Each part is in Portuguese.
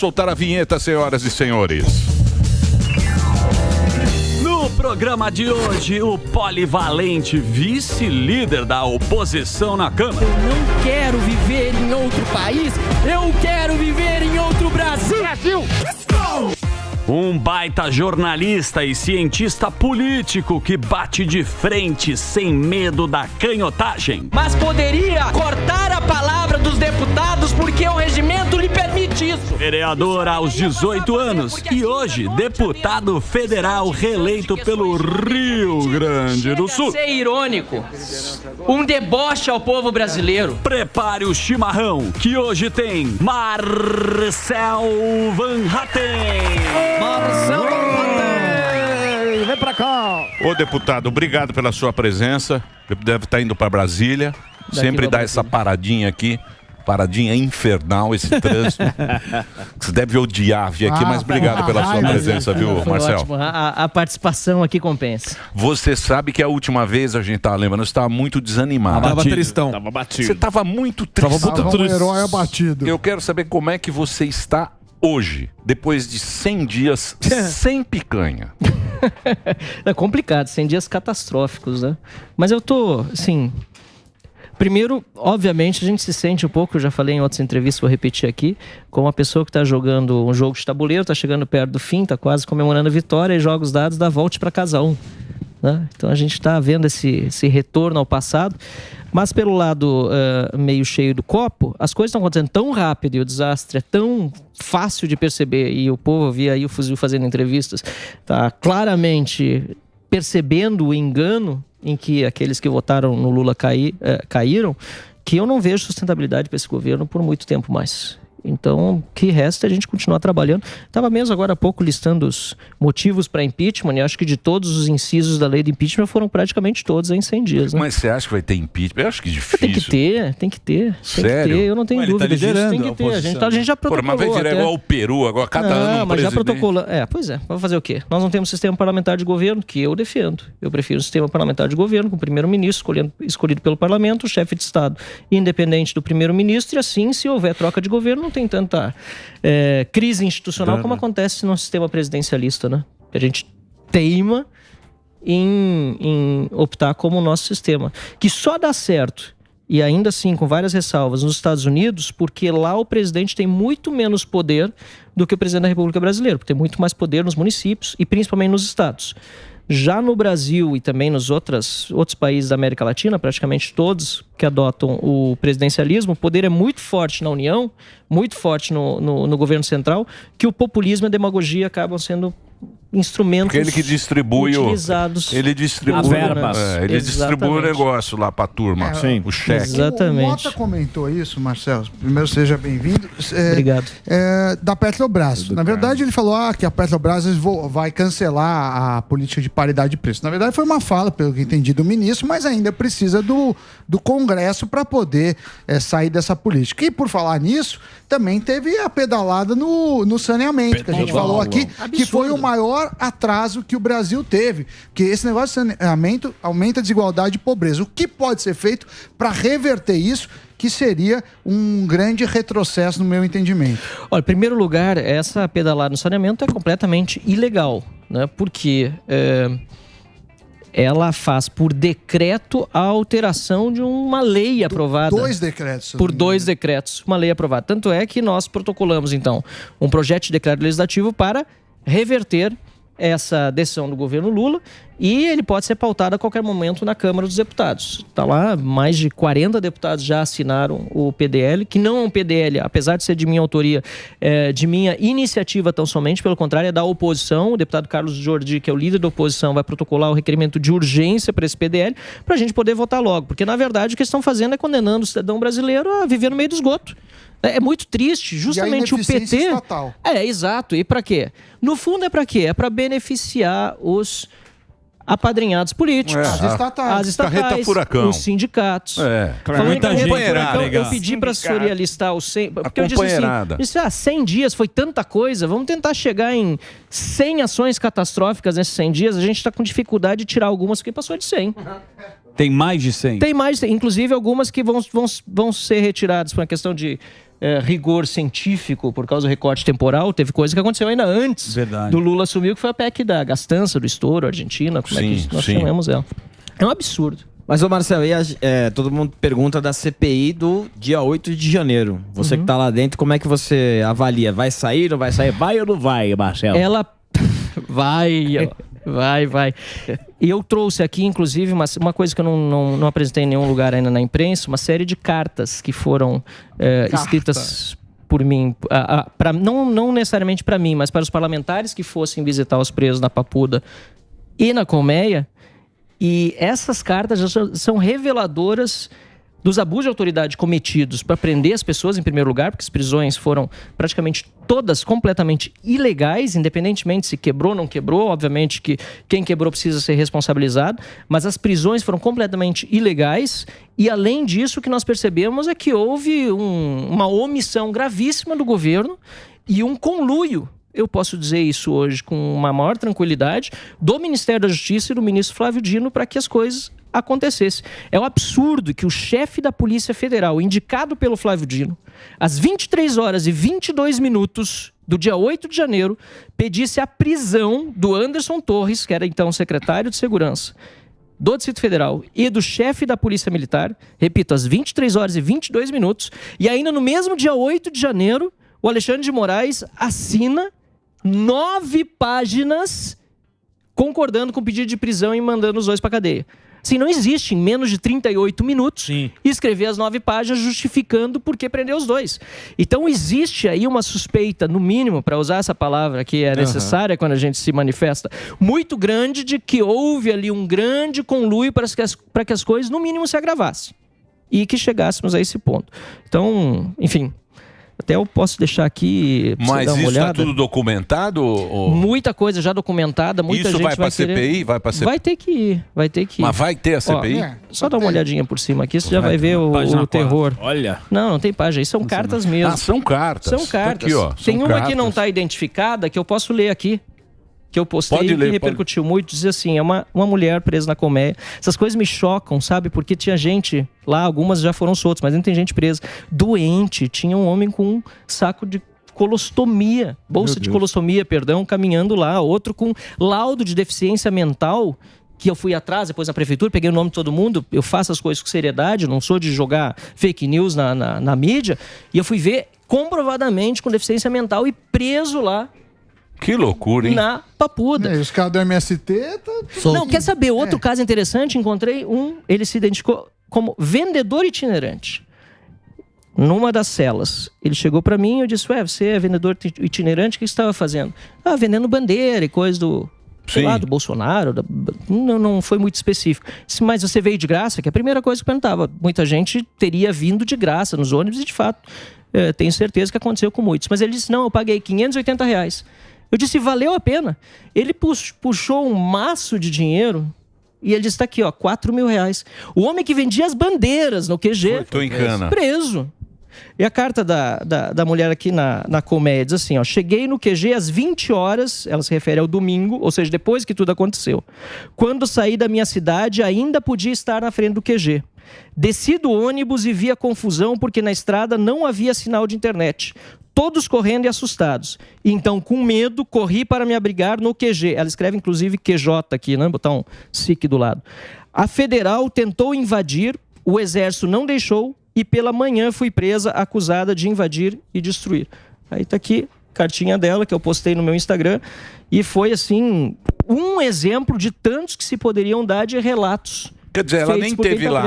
Soltar a vinheta, senhoras e senhores. No programa de hoje, o polivalente vice-líder da oposição na Câmara. Eu não quero viver em outro país, eu quero viver em outro Brasil. Um baita jornalista e cientista político que bate de frente sem medo da canhotagem. Mas poderia cortar a palavra dos deputados porque o regimento lhe permite isso. Vereador aos 18 anos e hoje deputado federal reeleito pelo Rio Grande do Sul. Ser irônico, um deboche ao povo brasileiro. Prepare o chimarrão que hoje tem Marcel Van Hatten. Marcel vem pra cá. Ô deputado, obrigado pela sua presença. Deve estar indo para Brasília. Sempre dá essa paradinha aqui. Paradinha infernal, esse trânsito. Você deve odiar vir aqui, mas obrigado pela sua presença, viu, Marcel? Ótimo. A participação aqui compensa. Você sabe que a última vez a gente tava lembrando, você estava muito desanimado. Tava tristão. Tava batido. Você estava muito triste. Tava um herói abatido. Eu quero saber como é que você está hoje, depois de 100 dias sem picanha. É complicado, 100 dias catastróficos, né? Mas eu tô, assim... Primeiro, obviamente, a gente se sente um pouco, eu já falei em outras entrevistas, vou repetir aqui, como uma pessoa que está jogando um jogo de tabuleiro, está chegando perto do fim, está quase comemorando a vitória e joga os dados, dá volte para casa um. Né? Então a gente está vendo esse retorno ao passado, mas pelo lado meio cheio do copo, as coisas estão acontecendo tão rápido e o desastre é tão fácil de perceber, e o povo, via aí o Fuzil fazendo entrevistas, está claramente percebendo o engano em que aqueles que votaram no Lula caíram, que eu não vejo sustentabilidade para esse governo por muito tempo mais. Então, o que resta é a gente continuar trabalhando. Estava mesmo agora há pouco listando os motivos para impeachment, e acho que de todos os incisos da lei de impeachment foram praticamente todos em 100 dias. Né? Mas você acha que vai ter impeachment? Eu acho que é difícil. Tem que ter. Sério? Eu não tenho dúvida disso. Tem que ter. A gente já protocolou. Mas vai virar igual o Peru, agora cada ano um mas já presidente. protocolou. Pois é. Vamos fazer o quê? Nós não temos sistema parlamentar de governo, que eu defendo. Eu prefiro um sistema parlamentar de governo, com o primeiro-ministro escolhido pelo parlamento, o chefe de Estado independente do primeiro-ministro, e assim, se houver troca de governo, não tem tanta crise institucional como acontece no sistema presidencialista, né? A gente teima em optar como o nosso sistema, que só dá certo, e ainda assim com várias ressalvas, nos Estados Unidos, porque lá o presidente tem muito menos poder do que o presidente da República Brasileira, porque tem muito mais poder nos municípios e principalmente nos estados. Já no Brasil e também nos outros países da América Latina, praticamente todos que adotam o presidencialismo, o poder é muito forte na União, muito forte no governo central, que o populismo e a demagogia acabam sendo instrumentos porque ele que distribui utilizados. Ele distribui verbas. Ele distribui o negócio lá pra turma. Sim. O cheque. Exatamente. O Mota comentou isso, Marcelo. Primeiro, seja bem-vindo. Obrigado. Da Petrobras. Na verdade, ele falou que a Petrobras vai cancelar a política de paridade de preço. Na verdade, foi uma fala, pelo que entendi, do ministro, mas ainda precisa do Congresso para poder sair dessa política. E por falar nisso, também teve a pedalada no saneamento, que a gente falou aqui, que foi o maior atraso que o Brasil teve. Porque esse negócio de saneamento aumenta a desigualdade e pobreza. O que pode ser feito para reverter isso, que seria um grande retrocesso no meu entendimento? Olha, em primeiro lugar, essa pedalada no saneamento é completamente ilegal, né? Porque ela faz por decreto a alteração de uma lei aprovada. Dois decretos. Por dois decretos, uma lei aprovada. Tanto é que nós protocolamos, então, um projeto de decreto legislativo para reverter essa decisão do governo Lula, e ele pode ser pautado a qualquer momento na Câmara dos Deputados. Está lá, mais de 40 deputados já assinaram o PDL, que não é um PDL, apesar de ser de minha autoria, de minha iniciativa tão somente, pelo contrário, é da oposição. O deputado Carlos Jordi, que é o líder da oposição, vai protocolar o requerimento de urgência para esse PDL, para a gente poder votar logo, porque na verdade o que eles estão fazendo é condenando o cidadão brasileiro a viver no meio do esgoto. É muito triste, justamente o PT... estatal. Exato. E para quê? No fundo é para quê? É para beneficiar os apadrinhados políticos, as estatais, carreta furacão, os sindicatos. Muita gente furacão, eu pedi para a assessoria listar os 100... Porque eu disse assim, 100 dias foi tanta coisa, vamos tentar chegar em 100 ações catastróficas nesses 100 dias, a gente está com dificuldade de tirar algumas, porque passou de 100. Tem mais de 100? Tem mais, inclusive algumas que vão ser retiradas por uma questão de rigor científico, por causa do recorte temporal. Teve coisa que aconteceu ainda antes do Lula assumir, que foi a PEC da gastança, do estouro, Argentina, como é que nós chamamos ela. É um absurdo. Mas, ô Marcelo, todo mundo pergunta da CPI do dia 8 de janeiro. Você que tá lá dentro, como é que você avalia? Vai sair, não vai sair? Vai ou não vai, Marcelo? Ela vai... Vai. E eu trouxe aqui, inclusive, uma coisa que eu não apresentei em nenhum lugar ainda na imprensa, uma série de cartas que foram escritas por mim, não necessariamente para mim, mas para os parlamentares que fossem visitar os presos na Papuda e na Colmeia. E essas cartas já são reveladoras dos abusos de autoridade cometidos para prender as pessoas, em primeiro lugar, porque as prisões foram praticamente todas completamente ilegais, independentemente se quebrou ou não quebrou. Obviamente que quem quebrou precisa ser responsabilizado, mas as prisões foram completamente ilegais. E, além disso, o que nós percebemos é que houve uma omissão gravíssima do governo e um conluio, eu posso dizer isso hoje com uma maior tranquilidade, do Ministério da Justiça e do ministro Flávio Dino para que as coisas acontecesse. É um absurdo que o chefe da Polícia Federal, indicado pelo Flávio Dino, às 23 horas e 22 minutos do dia 8 de janeiro, pedisse a prisão do Anderson Torres, que era então secretário de Segurança do Distrito Federal, e do chefe da Polícia Militar, repito, às 23 horas e 22 minutos, e ainda no mesmo dia 8 de janeiro, o Alexandre de Moraes assina 9 páginas concordando com o pedido de prisão e mandando os dois para cadeia. Assim, não existe em menos de 38 minutos escrever as 9 páginas justificando por que prender os dois. Então existe aí uma suspeita, no mínimo, para usar essa palavra que é necessária quando a gente se manifesta, muito grande de que houve ali um grande conluio para que as coisas, no mínimo, se agravassem. E que chegássemos a esse ponto. Então, enfim... Até eu posso deixar aqui. Mas isso está tudo documentado? Muita coisa já documentada. Muita isso gente vai para a CPI? Vai para CPI? Vai ter que ir. Mas vai ter a CPI? Só dá uma olhadinha por cima aqui, você já vai ver o terror. Olha. Não tem página. Isso são cartas mesmo. São cartas. São cartas. Aqui, ó, tem uma que não está identificada que eu posso ler aqui. Que eu postei e que repercutiu muito, dizia assim, é uma mulher presa na colmeia. Essas coisas me chocam, sabe? Porque tinha gente lá, algumas já foram soltas, mas ainda tem gente presa. Doente, tinha um homem com um saco de colostomia, bolsa de colostomia, caminhando lá. Outro com laudo de deficiência mental, que eu fui atrás, depois na prefeitura, peguei o nome de todo mundo, eu faço as coisas com seriedade, não sou de jogar fake news na mídia, e eu fui ver comprovadamente com deficiência mental e preso lá. Que loucura, hein? Na Papuda. E os caras do MST... Não, quer saber? Outro caso interessante, encontrei ele se identificou como vendedor itinerante. Numa das celas. Ele chegou pra mim e eu disse, você é vendedor itinerante? O que você estava fazendo? Vendendo bandeira e coisa do Bolsonaro. Não foi muito específico. Disse, mas você veio de graça? Que é a primeira coisa que eu perguntava. Muita gente teria vindo de graça nos ônibus e, de fato, tenho certeza que aconteceu com muitos. Mas ele disse, não, eu paguei R$580. Eu disse, valeu a pena. Ele puxou um maço de dinheiro e ele disse, tá aqui, ó, R$4.000. O homem que vendia as bandeiras no QG, preso. E a carta da mulher aqui na colmeia diz assim, ó, cheguei no QG às 20 horas, ela se refere ao domingo, ou seja, depois que tudo aconteceu. Quando saí da minha cidade, ainda podia estar na frente do QG. Desci do ônibus e vi a confusão porque na estrada não havia sinal de internet. Todos correndo e assustados. Então, com medo, corri para me abrigar no QG. Ela escreve, inclusive, QJ aqui, né? Botar um SIC do lado. A Federal tentou invadir, o Exército não deixou e pela manhã fui presa, acusada de invadir e destruir. Aí tá aqui, cartinha dela, que eu postei no meu Instagram. E foi, assim, um exemplo de tantos que se poderiam dar de relatos. Quer dizer, ela nem teve lá.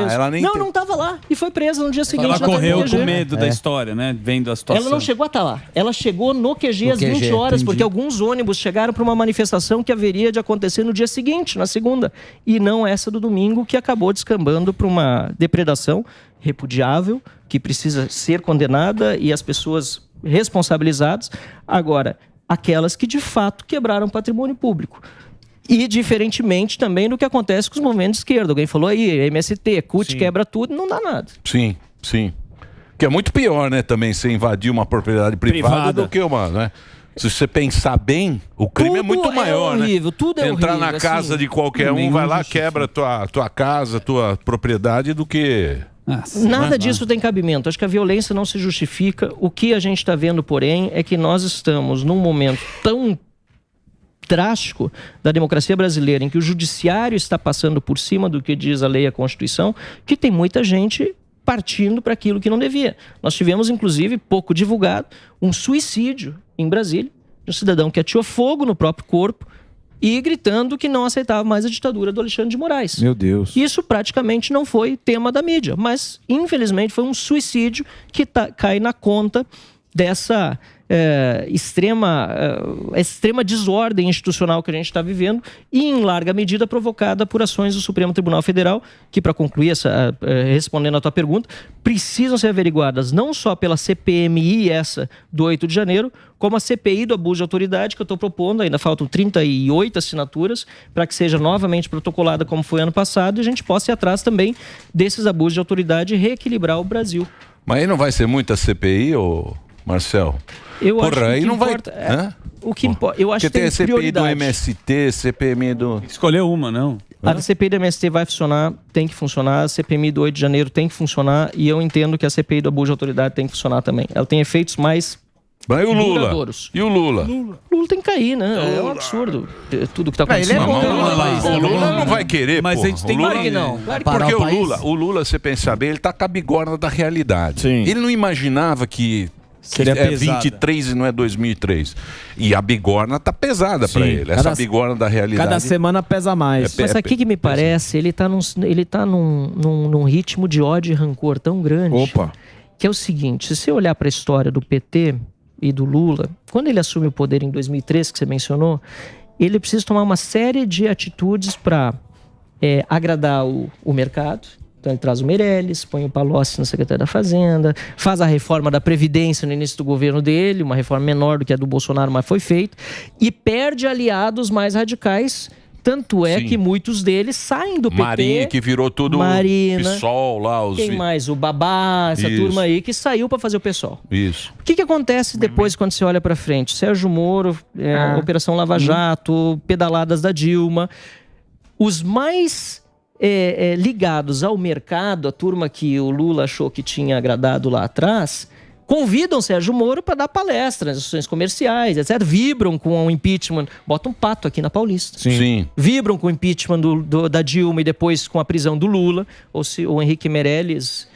Não estava lá. E foi presa no dia seguinte. Ela correu com medo da história, né? Vendo a situação. Ela não chegou a estar lá. Ela chegou no QG às 20 horas, porque alguns ônibus chegaram para uma manifestação que haveria de acontecer no dia seguinte, na segunda. E não essa do domingo, que acabou descambando para uma depredação repudiável, que precisa ser condenada e as pessoas responsabilizadas. Agora, aquelas que de fato quebraram patrimônio público. E diferentemente também do que acontece com os movimentos de esquerda. Alguém falou aí, MST, CUT, quebra tudo, não dá nada. Sim. Que é muito pior, né, também, você invadir uma propriedade privada do que uma, né? Se você pensar bem, o crime é muito maior, horrível, né? tudo é Entrar horrível, na casa assim. de qualquer um, vai lá, quebra tua casa, tua propriedade, do que... Nada disso tem cabimento. Acho que a violência não se justifica. O que a gente está vendo, porém, é que nós estamos num momento tão drástico da democracia brasileira, em que o judiciário está passando por cima do que diz a lei e a Constituição, que tem muita gente partindo para aquilo que não devia. Nós tivemos, inclusive, pouco divulgado, um suicídio em Brasília, de um cidadão que ateou fogo no próprio corpo e gritando que não aceitava mais a ditadura do Alexandre de Moraes. Meu Deus. Isso praticamente não foi tema da mídia, mas, infelizmente, foi um suicídio que cai na conta dessa extrema desordem institucional que a gente está vivendo e, em larga medida, provocada por ações do Supremo Tribunal Federal, que, para concluir, respondendo à tua pergunta, precisam ser averiguadas não só pela CPMI, essa do 8 de janeiro, como a CPI do abuso de autoridade, que eu estou propondo, ainda faltam 38 assinaturas, para que seja novamente protocolada como foi ano passado, e a gente possa ir atrás também desses abusos de autoridade e reequilibrar o Brasil. Mas aí não vai ser muita CPI, ô Marcel? Eu acho que aí não importa, vai... O que importa, eu acho que tem tem a CPI prioridade. do MST, CPMI do... Escolheu uma, não? A CPI do MST vai funcionar, tem que funcionar, a CPMI do 8 de janeiro tem que funcionar, e eu entendo que a CPI do abuso de autoridade tem que funcionar também. Ela tem efeitos mais Mas e o Lula? duradouros. E o Lula? Lula tem que cair, né? É um absurdo tudo que está acontecendo. O Lula não vai querer, Mas pô. a gente tem Claro que não. Claro que Porque não. o Lula, você pensar bem, ele tá com a bigorna da realidade. Sim. Ele não imaginava que Seria é pesada. 23 e não é 2003. E a bigorna tá pesada pra ele. Essa Cada- bigorna da realidade. Cada semana pesa mais. Mas aqui que me parece, ele tá num ritmo de ódio e rancor tão grande. Opa. Que é o seguinte, se você olhar para a história do PT e do Lula, quando ele assume o poder em 2003, que você mencionou, ele precisa tomar uma série de atitudes para agradar o mercado. Então ele traz o Meirelles, põe o Palocci na Secretaria da Fazenda, faz a reforma da Previdência no início do governo dele, uma reforma menor do que a do Bolsonaro, mas foi feita, e perde aliados mais radicais. Tanto é Sim. que muitos deles saem do PT. Marinha, que virou tudo Marina. PSOL lá. Os... Quem mais? O Babá, essa Isso. turma aí que saiu para fazer o PSOL. Isso. O que acontece depois quando você olha para frente? Sérgio Moro, Operação Lava Jato, pedaladas da Dilma. Os mais ligados ao mercado, a turma que o Lula achou que tinha agradado lá atrás, convidam Sérgio Moro para dar palestra nas instituições comerciais, etc. Vibram com o impeachment. Bota um pato aqui na Paulista. Sim. Vibram com o impeachment da Dilma e depois com a prisão do Lula. Ou se o Henrique Meirelles,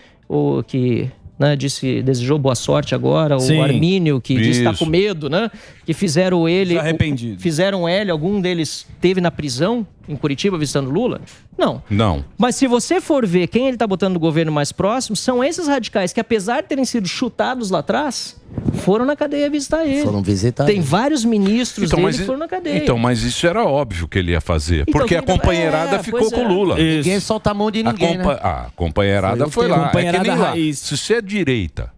que desejou boa sorte agora, Sim. o Armínio, que disse que está com medo, né? Que fizeram ele... Tá arrependido. Fizeram ele, algum deles teve na prisão em Curitiba visitando Lula? Não. Não. Mas se você for ver quem ele está botando no governo mais próximo, são esses radicais que, apesar de terem sido chutados lá atrás, foram na cadeia visitar ele. Foram visitar Tem ele. vários ministros dele que foram na cadeia. Então, mas isso era óbvio que ele ia fazer. Então, Porque a quem tá- companheirada ficou pois com o Lula. Ninguém solta a mão de ninguém, né? A companheirada foi lá. Companheirada é que nem lá. raiz. Se você é direita,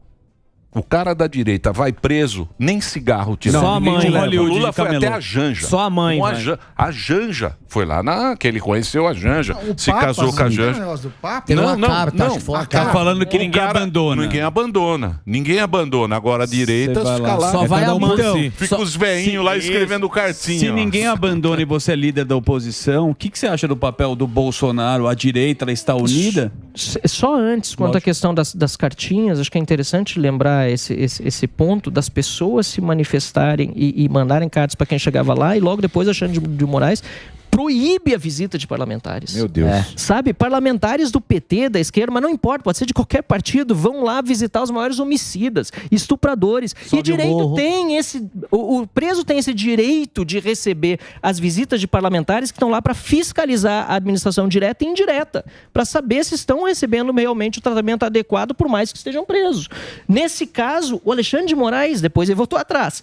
o cara da direita vai preso, nem cigarro tira. Só a mãe O leva. Lula foi até a Janja. Só a mãe Com vai. a Janja foi lá que ele conheceu a Janja. Se Papa, casou com a assim, Janja. tem um negócio do Papa? Tem uma carta, acho que foi uma Tá carta. falando que O ninguém cara- abandona. Ninguém abandona. Ninguém abandona. Agora a direita vai fica lá. lá. Só vai cada a um mão. por si. Fica os veinhos lá escrevendo cartinha. Se ó. ninguém abandona e você é líder da oposição, o que você acha do papel do Bolsonaro? A direita ela está unida? Só antes, quanto à questão das cartinhas, acho que é interessante lembrar esse ponto das pessoas se manifestarem e mandarem cartas para quem chegava lá, e logo depois Alexandre de Moraes proíbe a visita de parlamentares. Meu Deus. Sabe, parlamentares do PT, da esquerda, mas não importa, pode ser de qualquer partido, vão lá visitar os maiores homicidas, estupradores. E direito tem esse... O preso tem esse direito de receber as visitas de parlamentares que estão lá para fiscalizar a administração direta e indireta, para saber se estão recebendo realmente o tratamento adequado, por mais que estejam presos. Nesse caso, o Alexandre de Moraes, depois ele voltou atrás,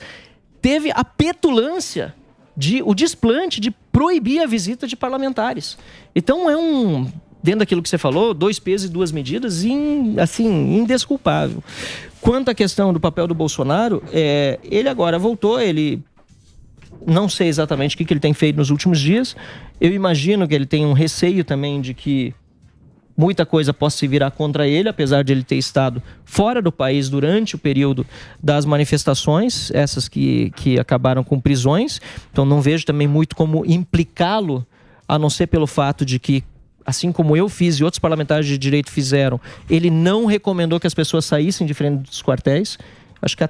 teve a petulância, o desplante de proibir a visita de parlamentares. Então dentro daquilo que você falou, 2 pesos e 2 medidas, indesculpável. Quanto à questão do papel do Bolsonaro, ele agora voltou, ele não sei exatamente o que ele tem feito nos últimos dias, eu imagino que ele tem um receio também de que muita coisa possa se virar contra ele, apesar de ele ter estado fora do país durante o período das manifestações, essas que acabaram com prisões. Então não vejo também muito como implicá-lo, a não ser pelo fato de que, assim como eu fiz e outros parlamentares de direito fizeram, ele não recomendou que as pessoas saíssem de frente dos quartéis. Acho que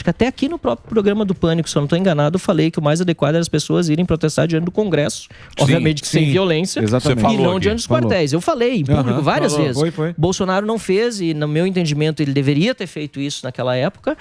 até aqui no próprio programa do Pânico, se eu não estou enganado, eu falei que o mais adequado era as pessoas irem protestar diante do Congresso, obviamente que sem violência, e não diante dos quartéis. Eu falei em público várias vezes. Foi. Bolsonaro não fez, e no meu entendimento ele deveria ter feito isso naquela época.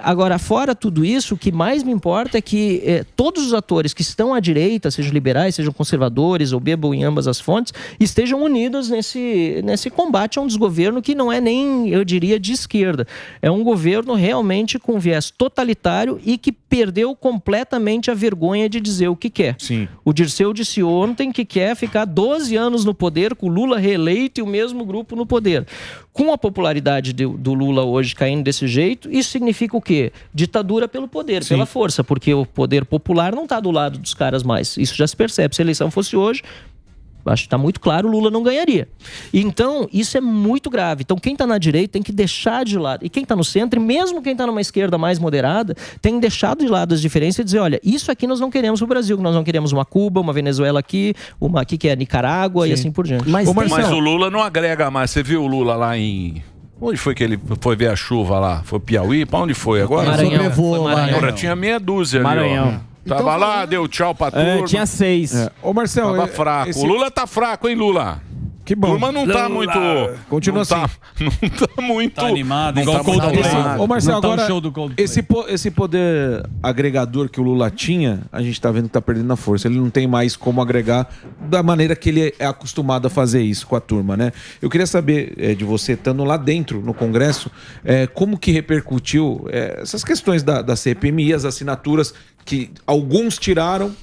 Agora, fora tudo isso, o que mais me importa é que todos os atores que estão à direita, sejam liberais, sejam conservadores, ou bebam em ambas as fontes, estejam unidos nesse combate a um desgoverno que não é nem, eu diria, de esquerda. É um governo realmente com viés totalitário e que perdeu completamente a vergonha de dizer o que quer. Sim. O Dirceu disse ontem que quer ficar 12 anos no poder, com o Lula reeleito e o mesmo grupo no poder. Com a popularidade do Lula hoje caindo desse jeito, isso significa o quê? Ditadura pelo poder, pela força, porque o poder popular não está do lado dos caras mais. Isso já se percebe. Se a eleição fosse hoje, acho que está muito claro, o Lula não ganharia. Então, isso é muito grave. Então, quem está na direita tem que deixar de lado. E quem está no centro, e mesmo quem está numa esquerda mais moderada, tem deixado de lado as diferenças e dizer, olha, isso aqui nós não queremos para o Brasil, nós não queremos uma Cuba, uma Venezuela aqui, uma aqui que é Nicarágua e assim por diante. Mas o Lula não agrega mais. Você viu o Lula lá em... Onde foi que ele foi ver a chuva lá? Foi Piauí? Para onde foi agora? Maranhão. Agora tinha meia dúzia Maranhão. ali, ó. Tava lá, deu tchau pra turma. Tinha 6. Ô, Marcelo, Tava fraco. O Lula tá fraco, hein, Lula? Que bom. Turma não tá muito... Continua não assim. Não tá muito... Tá animado, não igual tá o Coldplay. Ô, Marcelo, Não tá o agora, show do Coldplay. esse poder agregador que o Lula tinha, a gente tá vendo que tá perdendo a força. Ele não tem mais como agregar da maneira que ele é acostumado a fazer isso com a turma, né? Eu queria saber de você, estando lá dentro, no Congresso, como que repercutiu essas questões da CPMI, as assinaturas que alguns tiraram,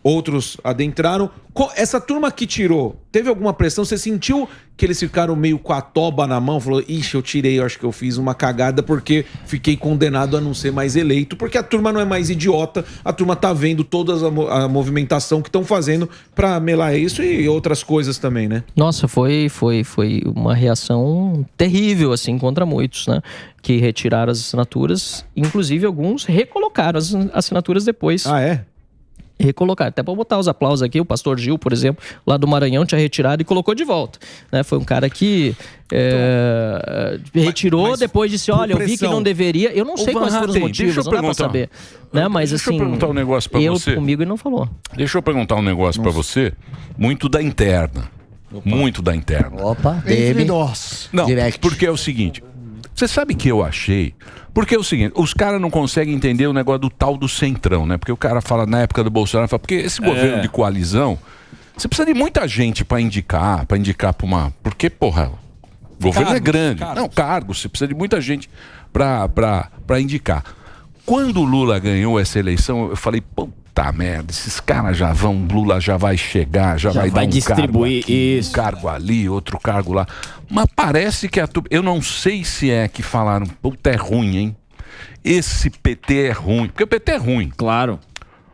outros adentraram. Essa turma que tirou, teve alguma pressão? Você sentiu que eles ficaram meio com a toba na mão? Falou, ixi, eu tirei, eu acho que eu fiz uma cagada porque fiquei condenado a não ser mais eleito. Porque a turma não é mais idiota, a turma tá vendo toda a movimentação que estão fazendo pra melar isso e outras coisas também, né? Nossa, foi uma reação terrível, assim, contra muitos, né? Que retiraram as assinaturas, inclusive alguns recolocaram as assinaturas depois. Ah, é? Recolocar, até para botar os aplausos aqui, o pastor Gil, por exemplo, lá do Maranhão, tinha retirado e colocou de volta, né? Foi um cara que retirou, mas depois disse, olha, eu vi que não deveria, eu não sei quais foram os motivos, não dá para saber, né? Mas deixa assim, eu perguntar um negócio para você. Comigo ele não falou. Deixa eu perguntar um negócio para você, muito da interna. Muito da interna. Opa, não, porque é o seguinte, você sabe que eu achei... Porque é o seguinte, os caras não conseguem entender o negócio do tal do centrão, né? Porque o cara fala, na época do Bolsonaro, fala, porque esse governo de coalizão, você precisa de muita gente para indicar pra uma... Porque, porra, o governo é grande. Não, cargos, você precisa de muita gente pra indicar. Quando o Lula ganhou essa eleição, eu falei, puta merda, esses caras já vão, Lula já vai chegar, já vai dar um distribuir cargo aqui, isso. um cargo ali, outro cargo lá. Mas parece que eu não sei se é que falaram, puta, é ruim, hein? Esse PT é ruim. Porque o PT é ruim. Claro.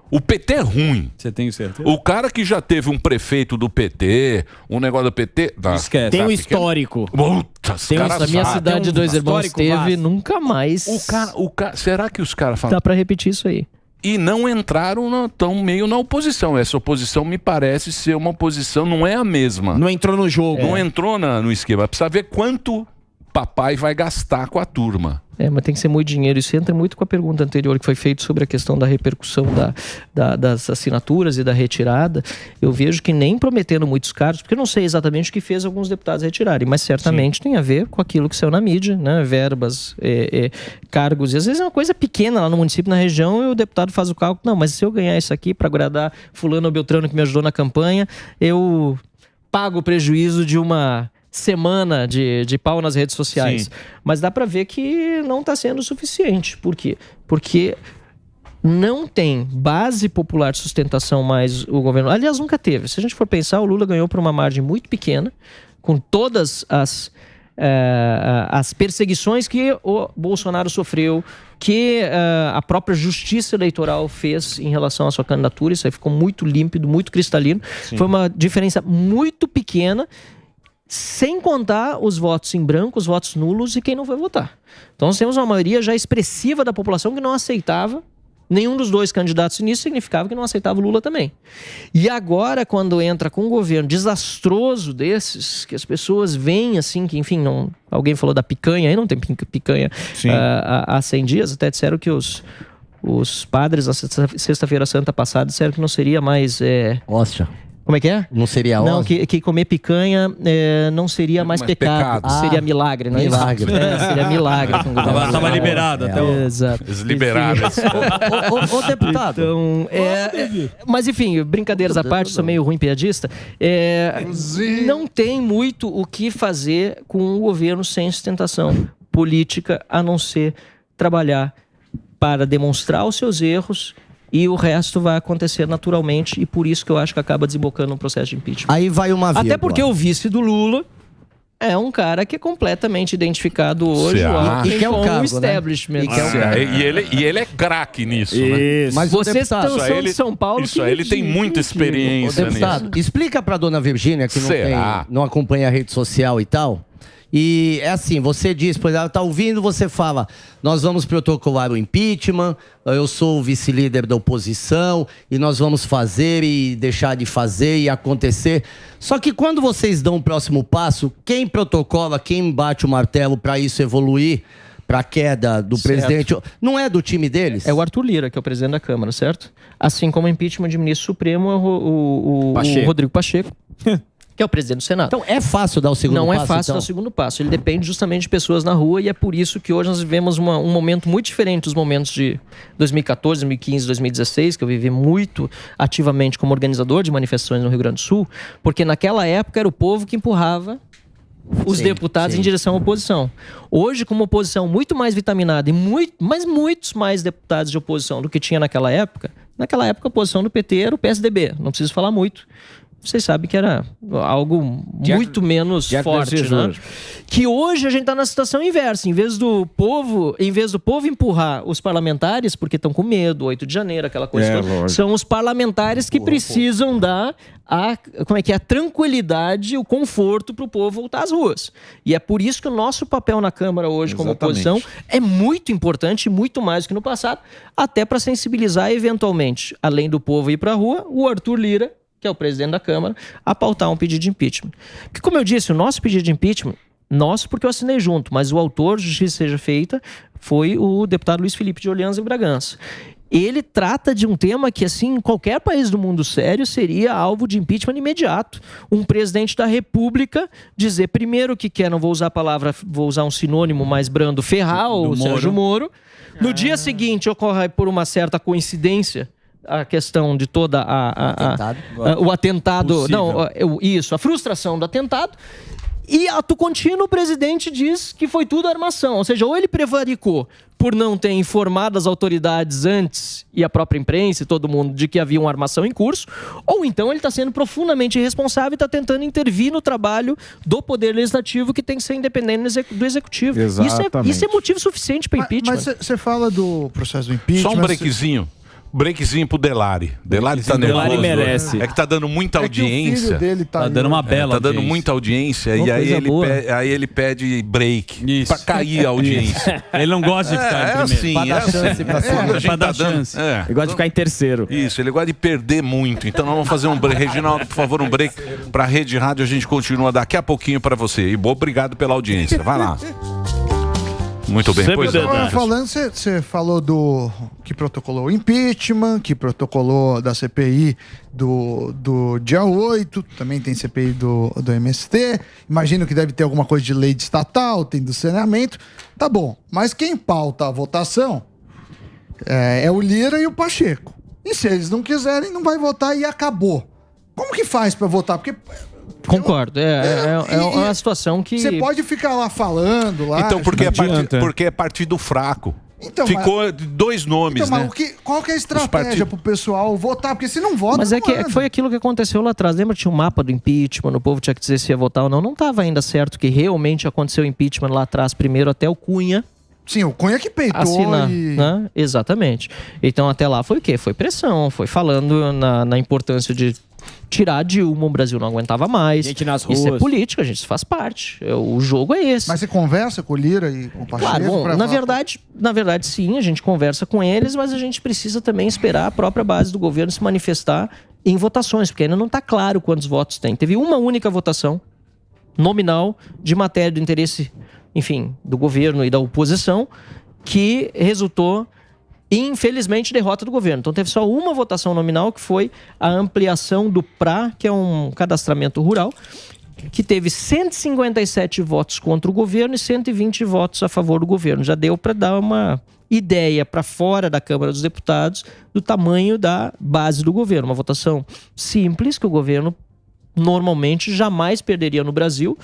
O PT é ruim. Você tem certeza? O cara que já teve um prefeito do PT, um negócio do PT... Esquece. Tem um histórico. Puta, Na minha cidade de Dois Irmãos teve, nunca mais. Será que os caras falam... Dá pra repetir isso aí. E não entraram tão meio na oposição. Essa oposição me parece ser uma oposição, não é a mesma. Não entrou no jogo. Não entrou no esquema. Precisa ver quanto papai vai gastar com a turma. Mas tem que ser muito dinheiro. Isso entra muito com a pergunta anterior que foi feita sobre a questão da repercussão das assinaturas e da retirada. Eu vejo que nem prometendo muitos cargos, porque eu não sei exatamente o que fez alguns deputados retirarem, mas certamente tem a ver com aquilo que saiu na mídia, né? Verbas, cargos. E às vezes é uma coisa pequena lá no município, na região, e o deputado faz o cálculo. Não, mas se eu ganhar isso aqui para agradar fulano ou beltrano que me ajudou na campanha, eu pago o prejuízo de uma... semana de pau nas redes sociais. Sim. Mas dá para ver que não está sendo suficiente. Por quê? Porque não tem base popular de sustentação mais o governo. Aliás, nunca teve. Se a gente for pensar, o Lula ganhou por uma margem muito pequena, com todas as perseguições que o Bolsonaro sofreu, que a própria justiça eleitoral fez em relação à sua candidatura. Isso aí ficou muito límpido, muito cristalino. Sim. Foi uma diferença muito pequena. sem contar os votos em branco, os votos nulos e quem não foi votar. Então nós temos uma maioria já expressiva da população que não aceitava nenhum dos dois candidatos, e nisso significava que não aceitava o Lula também. E agora, quando entra com um governo desastroso desses, que as pessoas veem assim, que enfim, não, alguém falou da picanha, aí não tem picanha há 100 dias, até disseram que os padres na sexta-feira santa passada disseram que não seria mais... Hóstia. Como é que é? Não seria Não, que comer picanha não seria mais pecado. Seria milagre, não é milagre. Isso? Seria milagre. Tava liberado até o... Exato. Eles liberaram. Ô, deputado. Então, mas enfim, brincadeiras à parte, sou meio ruim piadista. Não tem muito o que fazer com um governo sem sustentação política, a não ser trabalhar para demonstrar os seus erros, e o resto vai acontecer naturalmente, e por isso que eu acho que acaba desembocando um processo de impeachment. Aí vai uma vírgula. Até porque o vice do Lula é um cara que é completamente identificado hoje com o establishment. E ele é craque nisso, né? Mas vocês estão de São Paulo... Isso aí, ele tem muita experiência nisso. Explica pra dona Virgínia, que não acompanha a rede social e tal... E é assim, você diz, pois ela está ouvindo, você fala, nós vamos protocolar o impeachment, eu sou o vice-líder da oposição, e nós vamos fazer e deixar de fazer e acontecer. Só que quando vocês dão o próximo passo, quem protocola, quem bate o martelo para isso evoluir, para a queda do presidente, não é do time deles? É o Arthur Lira, que é o presidente da Câmara, certo? Assim como o impeachment de ministro supremo é o Rodrigo Pacheco. Que é o presidente do Senado. Então é fácil dar o segundo passo? Não é fácil dar o segundo passo. Ele depende justamente de pessoas na rua, e é por isso que hoje nós vivemos um momento muito diferente dos momentos de 2014, 2015, 2016, que eu vivi muito ativamente como organizador de manifestações no Rio Grande do Sul, porque naquela época era o povo que empurrava os deputados em direção à oposição. Hoje, com uma oposição muito mais vitaminada e muitos mais deputados de oposição do que tinha naquela época a oposição do PT era o PSDB, não preciso falar muito. Vocês sabem que era algo muito menos forte, né? Que hoje a gente está na situação inversa. Em vez do povo empurrar os parlamentares, porque estão com medo, 8 de janeiro, aquela coisa toda, são os parlamentares que precisam dar a tranquilidade, o conforto para o povo voltar às ruas. E é por isso que o nosso papel na Câmara hoje, como oposição, é muito importante, muito mais do que no passado, até para sensibilizar eventualmente, além do povo ir para a rua, o Arthur Lira, que é o presidente da Câmara, a pautar um pedido de impeachment. Porque, como eu disse, o nosso pedido de impeachment, nosso porque eu assinei junto, mas o autor, justiça seja feita, foi o deputado Luiz Felipe de Orleans e Bragança. Ele trata de um tema que, assim, em qualquer país do mundo sério, seria alvo de impeachment imediato. Um presidente da República dizer primeiro que quer, não vou usar a palavra, vou usar um sinônimo mais brando, ferrar o Sérgio Moro. No dia seguinte, ocorre por uma certa coincidência a questão de toda o atentado, a frustração do atentado, e ato contínuo o presidente diz que foi tudo armação, ou seja, ou ele prevaricou por não ter informado as autoridades antes e a própria imprensa e todo mundo de que havia uma armação em curso, ou então ele está sendo profundamente irresponsável e está tentando intervir no trabalho do Poder Legislativo, que tem que ser independente do Executivo. Isso é motivo suficiente para impeachment. Mas você fala do processo do impeachment... Só um breakzinho pro Delari. Delari tá nervoso. Delari merece. É que tá dando muita audiência. O filho dele tá dando uma bela tá dando muita audiência. E aí ele pede break pra cair a audiência. Ele não gosta de ficar em primeiro. Pra dar chance. Ele gosta de ficar em terceiro. Isso, ele gosta de perder muito. Então nós vamos fazer um break. Reginaldo, por favor, um break pra Rede Rádio. A gente continua daqui a pouquinho pra você. E obrigado pela audiência. Vai lá. Muito bem, pois é. Falando, você falou do que protocolou o impeachment, que protocolou da CPI do dia 8, também tem CPI do MST, imagino que deve ter alguma coisa de lei de estatal, tem do saneamento, tá bom, mas quem pauta a votação é o Lira e o Pacheco. E se eles não quiserem, não vai votar e acabou. Como que faz pra votar? Porque... Concordo, é uma situação que... Você pode ficar lá falando, lá... Então, porque é partido fraco. Então, ficou dois nomes, então, né? Qual que é a estratégia pro pessoal votar? Porque se não vota, mas foi aquilo que aconteceu lá atrás. Lembra que tinha um mapa do impeachment, o povo tinha que dizer se ia votar ou não. Não estava ainda certo que realmente aconteceu o impeachment lá atrás, primeiro até o Cunha... Sim, o Cunha que peitou assinar, né? Exatamente. Então até lá foi o quê? Foi pressão, foi falando na importância de tirar a Dilma, o Brasil não aguentava mais. Gente nas Isso é ruas. política, a gente faz parte. O jogo é esse. Mas você conversa com o Lira e com o Pacheco? Claro, bom, pra na falar- verdade, sim, a gente conversa com eles, mas a gente precisa também esperar a própria base do governo se manifestar em votações, porque ainda não está claro quantos votos tem. Teve uma única votação nominal de matéria do interesse, enfim, do governo e da oposição, que resultou, infelizmente, derrota do governo. Então teve só uma votação nominal, que foi a ampliação do PRA, que é um cadastramento rural, que teve 157 votos contra o governo e 120 votos a favor do governo. Já deu para dar uma ideia para fora da Câmara dos Deputados do tamanho da base do governo. Uma votação simples, que o governo normalmente jamais perderia no Brasil,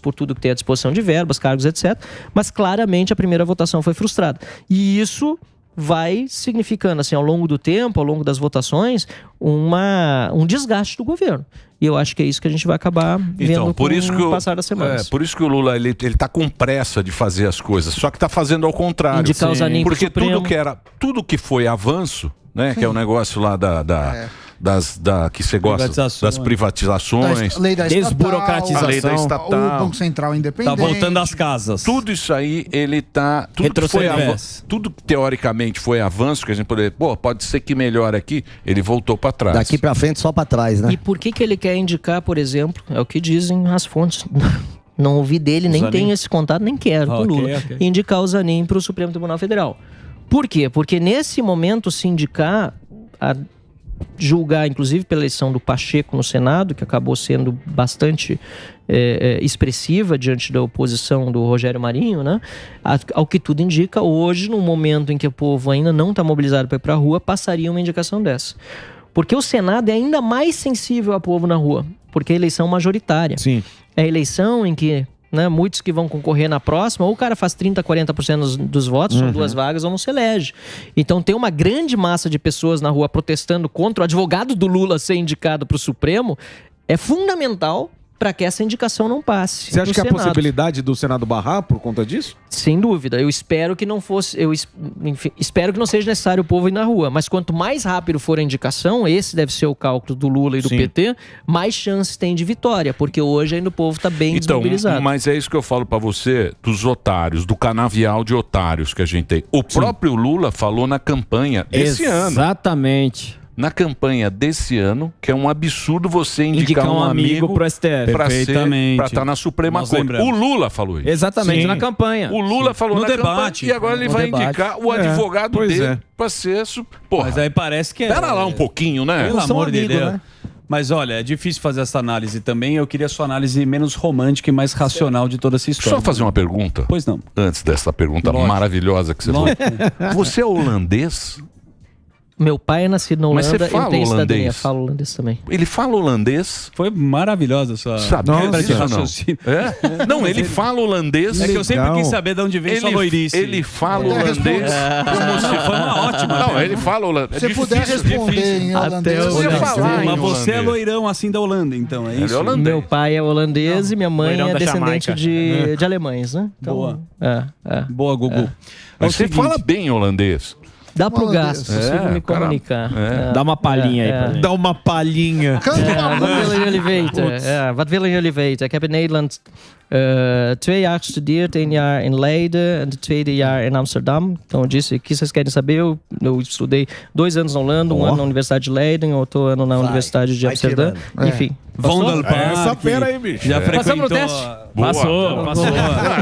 por tudo que tem à disposição de verbas, cargos, etc. Mas claramente a primeira votação foi frustrada. E isso vai significando, assim, ao longo do tempo, ao longo das votações, um desgaste do governo. E eu acho que é isso que a gente vai acabar vendo por isso que o passar das semanas. por isso que o Lula ele tá com pressa de fazer as coisas, só que tá fazendo ao contrário. Indicar o Zanin pro porque Supremo. tudo que foi avanço, né, que é o negócio lá que você gosta, das privatizações, Lei da Desburocratização. a lei da O estatal, Banco Central independente. Tá voltando às casas. tudo isso aí, ele tá... Tudo que teoricamente foi avanço, que a gente pode ser que melhore aqui, ele voltou para trás. Daqui pra frente, só pra trás, né? E por que ele quer indicar, por exemplo, é o que dizem as fontes, não ouvi dele, nem tenho esse contato, nem quero com o Lula, indicar o Zanin para o Supremo Tribunal Federal. Por quê? Porque nesse momento se indicar, a julgar inclusive pela eleição do Pacheco no Senado, que acabou sendo bastante expressiva diante da oposição do Rogério Marinho, né? Ao que tudo indica, hoje, no momento em que o povo ainda não está mobilizado para ir para a rua, passaria uma indicação dessa. Porque o Senado é ainda mais sensível ao povo na rua, porque é a eleição majoritária. Sim. É a eleição em que, né, muitos que vão concorrer na próxima, ou o cara faz 30%, 40% dos votos, são 2 vagas, ou não se elege. Então tem uma grande massa de pessoas na rua protestando contra o advogado do Lula ser indicado para o Supremo. É fundamental para que essa indicação não passe. Você acha no que há Senado. possibilidade do Senado barrar por conta disso? Sem dúvida. Eu espero que não fosse... enfim, espero que não seja necessário o povo ir na rua. Mas quanto mais rápido for a indicação, esse deve ser o cálculo do Lula e do PT, mais chances tem de vitória. Porque hoje ainda o povo está bem desmobilizado. Mas é isso que eu falo para você, dos otários, do canavial de otários que a gente tem. O próprio Lula falou na campanha desse ano. Exatamente. Na campanha desse ano, que é um absurdo você indicar um amigo pro STF. para estar na Suprema Nós Corte. lembramos. O Lula falou isso. Exatamente, Sim. na campanha. O Lula falou No na debate. campanha e agora ele No vai debate. indicar o advogado pois dele é. para ser... Porra, Mas aí parece que é... pera lá um pouquinho, né? Pelo são amor de amigos, Deus. né? Mas olha, é difícil fazer essa análise também. Eu queria sua análise menos romântica e mais racional de toda essa história. Só fazer uma pergunta. Pois não. Antes dessa pergunta Lógico. maravilhosa que você falou. Você é holandês? Meu pai é nascido na Mas Holanda, você fala eu tenho cidadania, holandês? falo holandês também. Ele fala holandês? Foi maravilhosa a sua Sabia quebra de disso, não? raciocínio. É? Não, ele fala holandês. É que eu sempre quis saber de onde vem sua loirice. Ele fala holandês. Não, foi uma ótima. Não, ele fala holandês. Se puder responder em holandês, Até você eu ia fala. falar Mas em você é holandês. loirão assim da Holanda, então, é Ele é isso? holandês. Meu pai é holandês e minha mãe Loirão é da descendente Jamaica. de alemães, né? Então, Boa. É. Boa, Gugu. Mas você fala bem holandês. Dá pro Holandês. gasto, consigo me cara, comunicar. Dá uma palhinha aí pra mim. Dá uma palhinha. Canta uma Wat música. willen jullie weten? Wat willen jullie weten? Ik heb in Nederland 2 jaar gestudeerd, 1 jaar in Leiden en het tweede jaar in Amsterdam. Então eu disse, o que vocês querem saber? Eu estudei 2 anos na Holanda, 1 ano na Universidade de Leiden, outro ano na Universidade de vai Amsterdã. tirando. Enfim. Vondel Park. Essa fera aí, bicho. Já Passamos no frequentou... teste? Passou.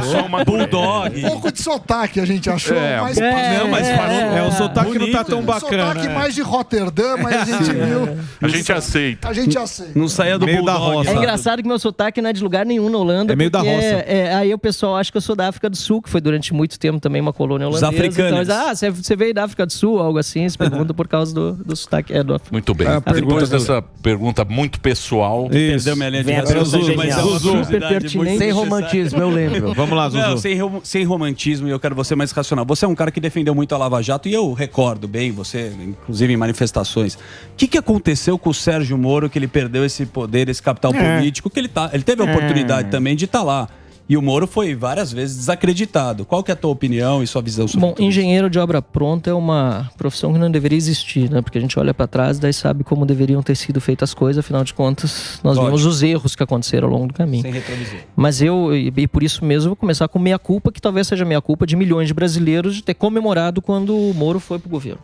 Só uma Bulldog. Um pouco de sotaque a gente achou, mas Não, mas falou... O sotaque não tá tão um bacana. sotaque mais de Roterdã, mas a gente viu. A gente aceita. A gente aceita. Não saía do Meio da Bulldog. roça. É engraçado que meu sotaque não é de lugar nenhum na Holanda. É meio da porque roça. aí o pessoal acha que eu sou da África do Sul, que foi durante muito tempo também uma colônia Os holandesa. africanos. Então, você veio da África do Sul, algo assim, se pergunta por causa do sotaque. Muito bem. A pergunta Depois dessa pergunta muito pessoal, Perdeu minha linha de Vem a raciocínio, Zuzu, mas é uma Zuzu. curiosidade Super muito Sem necessária. romantismo, eu lembro. Vamos lá, Não, Zuzu. sem romantismo, e eu quero você mais racional. Você é um cara que defendeu muito a Lava Jato, e eu recordo bem, você, inclusive em manifestações. O que aconteceu com o Sérgio Moro, que ele perdeu esse poder, esse capital político, que ele teve a oportunidade também de estar lá. E o Moro foi várias vezes desacreditado. Qual que é a tua opinião e sua visão sobre Bom, engenheiro de obra pronta é uma profissão que não deveria existir, né? Porque a gente olha para trás e daí sabe como deveriam ter sido feitas as coisas, afinal de contas, nós vimos os erros que aconteceram ao longo do caminho. Sem retrovisor. Mas e por isso mesmo, vou começar com meia-culpa, que talvez seja meia-culpa de milhões de brasileiros de ter comemorado quando o Moro foi pro governo.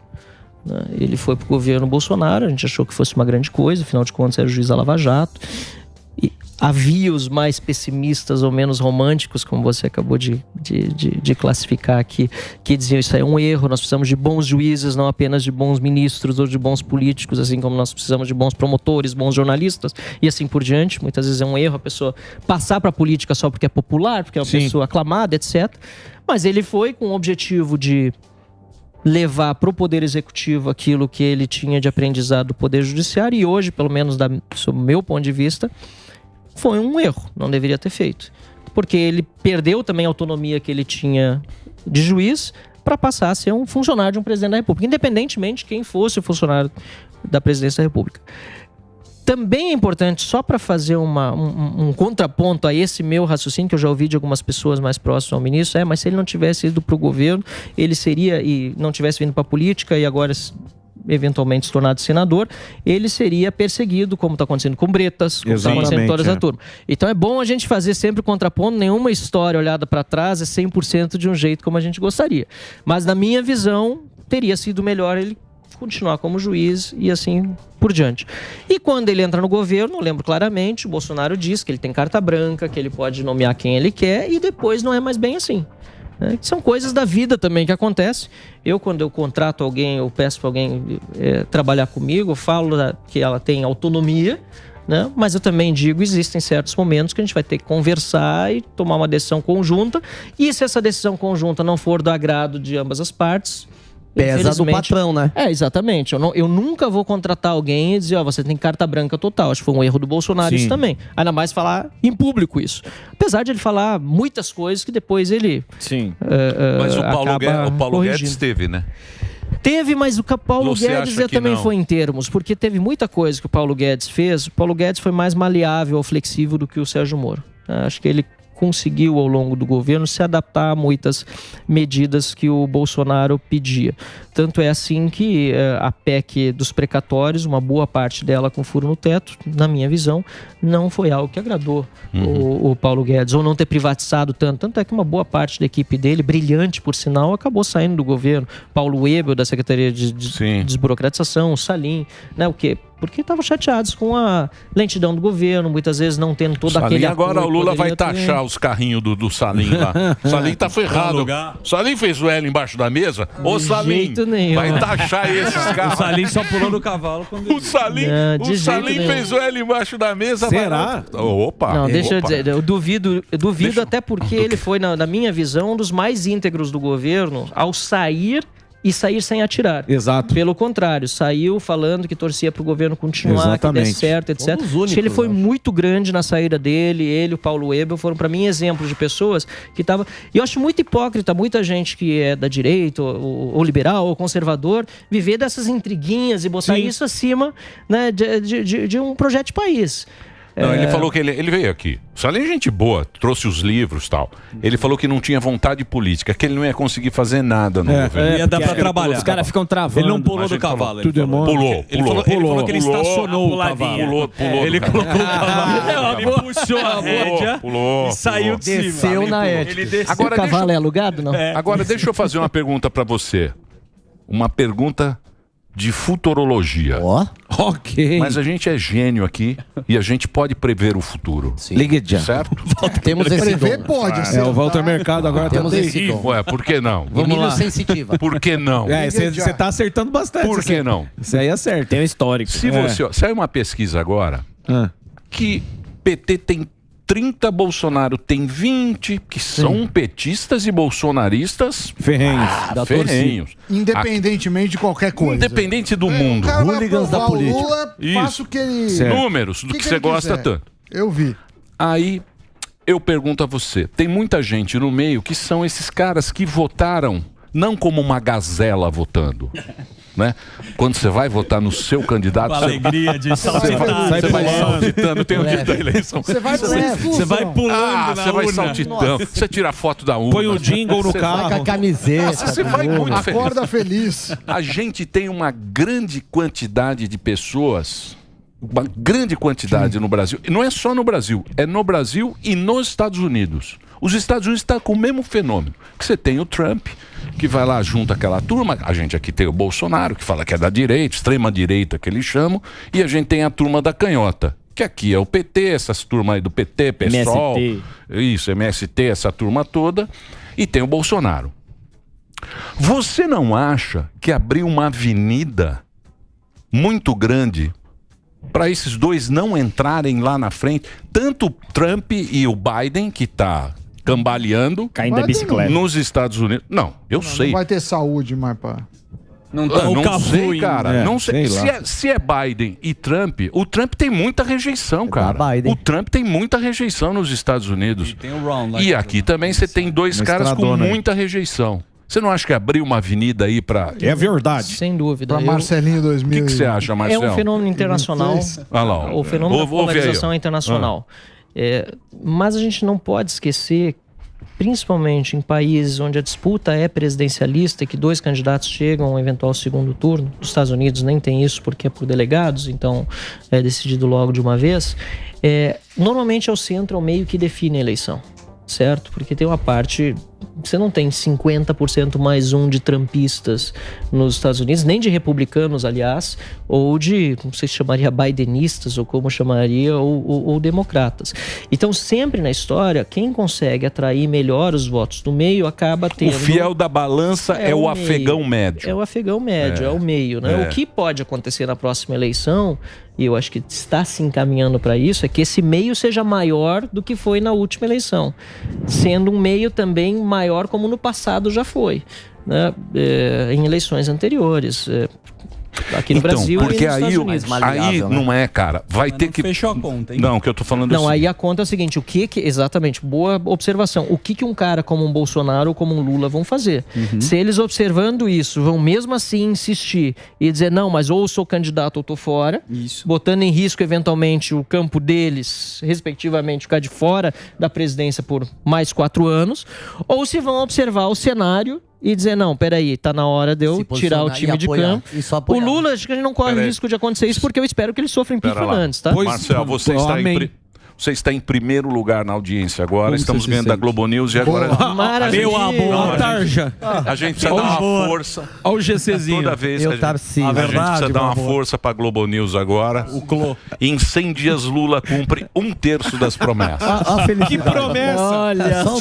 Ele foi pro governo Bolsonaro, a gente achou que fosse uma grande coisa, afinal de contas era o juiz da Lava Jato. E havia os mais pessimistas ou menos românticos, como você acabou de classificar aqui, que diziam isso aí é um erro, nós precisamos de bons juízes, não apenas de bons ministros ou de bons políticos, assim como nós precisamos de bons promotores, bons jornalistas e assim por diante. Muitas vezes é um erro a pessoa passar para a política só porque é popular, porque é uma pessoa aclamada, etc. Mas ele foi com o objetivo de levar para o Poder Executivo aquilo que ele tinha de aprendizado do Poder Judiciário e hoje, pelo menos sob o meu ponto de vista, foi um erro, não deveria ter feito. Porque ele perdeu também a autonomia que ele tinha de juiz para passar a ser um funcionário de um presidente da República, independentemente de quem fosse o funcionário da presidência da República. Também é importante, só para fazer um contraponto a esse meu raciocínio, que eu já ouvi de algumas pessoas mais próximas ao ministro, mas se ele não tivesse ido para o governo, ele seria, e não tivesse vindo para a política e agora eventualmente se tornado senador, ele seria perseguido, como está acontecendo com Bretas, como está acontecendo com toda essa turma. Então é bom a gente fazer sempre contraponto, nenhuma história olhada para trás é 100% de um jeito como a gente gostaria. Mas na minha visão, teria sido melhor ele continuar como juiz e assim por diante. E quando ele entra no governo, eu lembro claramente, o Bolsonaro diz que ele tem carta branca, que ele pode nomear quem ele quer e depois não é mais bem assim. São coisas da vida também que acontecem. Quando eu contrato alguém, eu peço para alguém trabalhar comigo, eu falo que ela tem autonomia, né? Mas eu também digo, existem certos momentos que a gente vai ter que conversar e tomar uma decisão conjunta. E se essa decisão conjunta não for do agrado de ambas as partes, pesa do patrão, né? Exatamente. Eu nunca vou contratar alguém e dizer, você tem carta branca total. Acho que foi um erro do Bolsonaro isso também. Ainda mais falar em público isso. Apesar de ele falar muitas coisas que depois ele... Mas o Paulo Guedes teve, né? Teve, mas o Paulo Guedes também foi em termos, porque teve muita coisa que o Paulo Guedes fez. O Paulo Guedes foi mais maleável ou flexível do que o Sérgio Moro. Acho que ele conseguiu ao longo do governo se adaptar a muitas medidas que o Bolsonaro pedia. Tanto é assim que a PEC dos precatórios, uma boa parte dela com furo no teto, na minha visão, não foi algo que agradou o Paulo Guedes, ou não ter privatizado tanto. Tanto é que uma boa parte da equipe dele, brilhante por sinal, acabou saindo do governo. Paulo Webel, da Secretaria de Desburocratização, o Salim, né, o quê? Porque estavam chateados com a lentidão do governo, muitas vezes não tendo todo aquele apoio. Agora o Lula vai taxar os carrinhos do Salim lá. O Salim tá ferrado. O Salim fez o L embaixo da mesa. Ô Salim, vai taxar esses carros. O Salim só pulou do cavalo. Quando o Salim fez o L embaixo da mesa. Será? Opa. Não, deixa eu dizer, eu duvido até porque ele foi, na minha visão, um dos mais íntegros do governo ao sair sem atirar. Exato. Pelo contrário, saiu falando que torcia para o governo continuar, que desse certo, etc. Acho que ele foi muito grande na saída dele. Ele e o Paulo Webel foram, para mim, exemplos de pessoas que estavam... E eu acho muito hipócrita, muita gente que é da direita, ou liberal, ou conservador, viver dessas intriguinhas e botar isso acima, né, de um projeto de país. Não, ele falou que ele veio aqui. Salim é gente boa, trouxe os livros e tal. Ele falou que não tinha vontade política, que ele não ia conseguir fazer nada no governo. Ia dar pra trabalhar. Os caras ficam travando. Ele não pulou do cavalo. Tudo Pulou. Ele falou que ele estacionou o cavalo. Pulou. Ele colocou o cavalo. Ele puxou a rédea e saiu de cima. Desceu na ética. Agora, o cavalo é alugado, não? Agora, deixa eu fazer uma pergunta pra você. Uma pergunta de futurologia. Ok. Mas a gente é gênio aqui e a gente pode prever o futuro. Ligue já. Certo? Temos esse Prever dom. pode. O Walter Mercado agora Temos esse dom. Ué, por que não? Vamos lá. Sensitiva. Por que não? Você tá acertando bastante. Por que não? Isso aí é certo. Tem um histórico. Se você... Saiu uma pesquisa agora que PT tem 30, Bolsonaro tem 20, que são petistas e bolsonaristas ferrenhos. Independentemente de qualquer coisa. Independente do mundo. Hooligans da política. Lula, faça o que ele... Números, do que você gosta tanto. Eu vi. Aí, eu pergunto a você, tem muita gente no meio que são esses caras que votaram não como uma gazela votando. Né? Quando você vai votar no seu candidato, Com alegria de saltitar. você vai saltitando, tem o dia da eleição. Você vai pulando você vai saltitando, você tira a foto da urna. Põe o jingle no carro. Vai com a camiseta. Você vai muito feliz. Acorda feliz. A gente tem uma grande quantidade de pessoas, uma grande quantidade no Brasil. E não é só no Brasil, é no Brasil e nos Estados Unidos. Os Estados Unidos estão com o mesmo fenômeno. Que você tem o Trump, que vai lá junto àquela turma. A gente aqui tem o Bolsonaro, que fala que é da direita, extrema direita que eles chamam. E a gente tem a turma da canhota, que aqui é o PT, essas turmas aí do PT, PSOL, isso, MST, essa turma toda. E tem o Bolsonaro. Você não acha que abriu uma avenida muito grande para esses dois não entrarem lá na frente? Tanto o Trump e o Biden, que está cambaleando, caindo da bicicleta nos Estados Unidos. Não, eu sei. Não vai ter saúde mais para... Não tá não sei, cara. Não sei. sei Se é Biden e Trump, o Trump tem muita rejeição, cara. O Trump tem muita rejeição nos Estados Unidos. Tem o Ron lá. E aqui também você tem dois Uma caras com estradona aí. muita rejeição. Você não acha que abriu uma avenida aí para... É verdade. Sem dúvida. Para Marcelinho 2000. O que você acha, É Marcelo? um fenômeno internacional. Olha lá, ó. O fenômeno da Ouve aí, ó. polarização é internacional. Mas a gente não pode esquecer, principalmente em países onde a disputa é presidencialista e que dois candidatos chegam ao eventual segundo turno. Nos Estados Unidos nem tem isso porque é por delegados, então é decidido logo de uma vez. Normalmente é o centro ao meio que define a eleição, certo? Porque tem uma parte... Você não tem 50% mais um de trumpistas nos Estados Unidos, nem de republicanos, aliás, ou de, não sei se chamaria bidenistas, ou como chamaria, ou democratas. Então, sempre na história, quem consegue atrair melhor os votos do meio acaba tendo... O fiel da balança é o afegão médio. É o afegão médio, é o meio, né? O que pode acontecer na próxima eleição, e eu acho que está se encaminhando para isso, é que esse meio seja maior do que foi na última eleição, sendo um meio também maior como no passado já foi, né? Em eleições anteriores. Aqui no Brasil porque e nos aí, Estados Unidos. aí não é, cara. Vai ter que... Fechou a conta, hein? Não, o que eu tô falando Não, assim. aí a conta é o seguinte, exatamente, boa observação. O que um cara como um Bolsonaro ou como um Lula vão fazer? Se eles observando isso, vão mesmo assim insistir e dizer, não, mas ou eu sou candidato ou tô fora, botando em risco eventualmente o campo deles, respectivamente, ficar de fora da presidência por mais 4 anos, ou se vão observar o cenário e dizer, não, peraí, tá na hora de eu tirar o time de campo. O Lula, acho que a gente não corre risco de acontecer isso, porque eu espero que ele sofra impeachment antes, tá? Marcelo, você está em primeiro lugar na audiência agora. Estamos ganhando da Globo News e agora... Maravilha. Meu amor, tarja. A gente precisa dar uma força. Olha o GCzinho. Toda vez que a gente precisa dar uma força para a Globo News agora. Em 100 dias, Lula cumpre 1/3 das promessas. Que promessa! Olha só.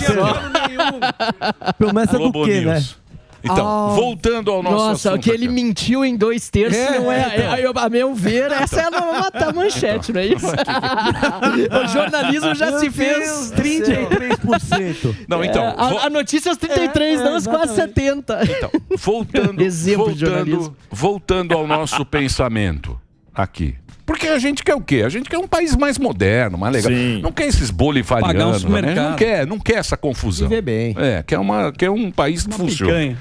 Promessa Globo do quê, né? News. Então, voltando ao nosso Nossa, assunto que ele aqui. mentiu em 2/3 não é. A meu ver, essa é a manchete, não é isso? O jornalismo já se fez 33%. Não, então... A notícia é os 33, não os quase 70. Então, voltando ao nosso pensamento aqui. Porque a gente quer o quê? A gente quer um país mais moderno, mais legal. Sim. Não quer esses bolivarianos, né? Não quer essa confusão. Viver bem. Quer um país que funcione.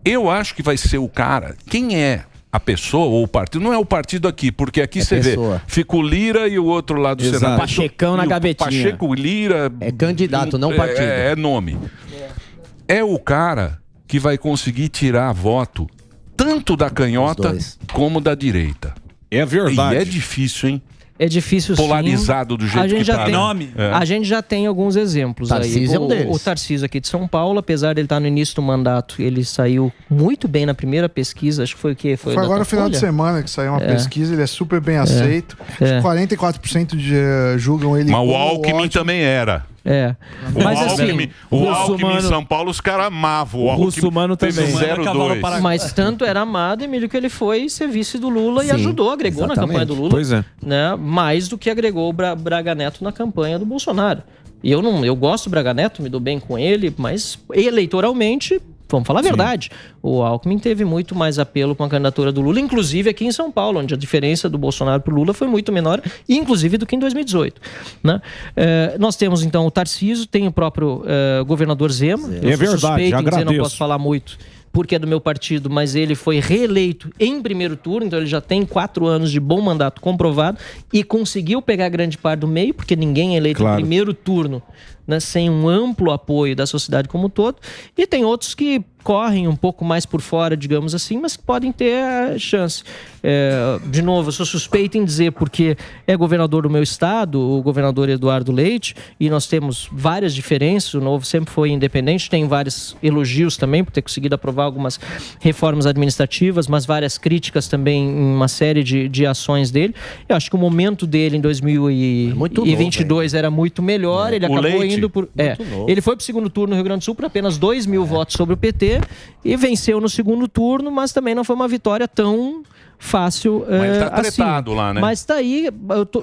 Eu acho que vai ser o cara. Quem é a pessoa ou o partido? Não é o partido aqui, porque aqui você vê. Fica o Lira e o outro lado do Senado. Pachecão na gavetinha. Pacheco, Lira... É candidato, não partido. É nome. É o cara que vai conseguir tirar voto tanto da canhota como da direita. É verdade. E é difícil, hein? É difícil, sim. Polarizado do jeito que tá. A gente já tem alguns exemplos Tarcísio aí. é um deles. O Tarcísio aqui de São Paulo, apesar de ele estar no início do mandato, ele saiu muito bem na primeira pesquisa. Acho que foi o quê? Foi agora no final de semana que saiu uma pesquisa, ele é super bem aceito. Acho que 44% julgam ele. Mas o Alckmin também era. Mas assim, o Alckmin em São Paulo, os caras amavam. O Russomano também. 0,2. Mas tanto era amado, Emílio, que ele foi ser vice do Lula e ajudou, agregou na campanha do Lula. Pois é. Né, mais do que agregou o Braga Neto na campanha do Bolsonaro. E eu gosto do Braga Neto, me dou bem com ele, mas eleitoralmente Vamos falar a verdade. O Alckmin teve muito mais apelo com a candidatura do Lula, inclusive aqui em São Paulo, onde a diferença do Bolsonaro para o Lula foi muito menor, inclusive do que em 2018. Né? Nós temos, então, o Tarcísio, tem o próprio governador Zema. É verdade, suspeito em dizer, agradeço. não posso falar muito, porque é do meu partido, mas ele foi reeleito em primeiro turno, então ele já tem 4 anos de bom mandato comprovado e conseguiu pegar grande parte do meio, porque ninguém é eleito em primeiro turno, né, sem um amplo apoio da sociedade como um todo. E tem outros que correm um pouco mais por fora, digamos assim, mas que podem ter a chance. De novo, eu sou suspeito em dizer, porque é governador do meu estado, o governador Eduardo Leite, e nós temos várias diferenças. O Novo sempre foi independente, tem vários elogios também por ter conseguido aprovar algumas reformas administrativas, mas várias críticas também em uma série de ações dele. Eu acho que o momento dele em 2022 era muito melhor. Ele acabou indo por... Ele foi para o segundo turno no Rio Grande do Sul por apenas 2 mil votos sobre o PT e venceu no segundo turno, mas também não foi uma vitória tão fácil Mas tá tretado assim. lá, né? Mas tá aí,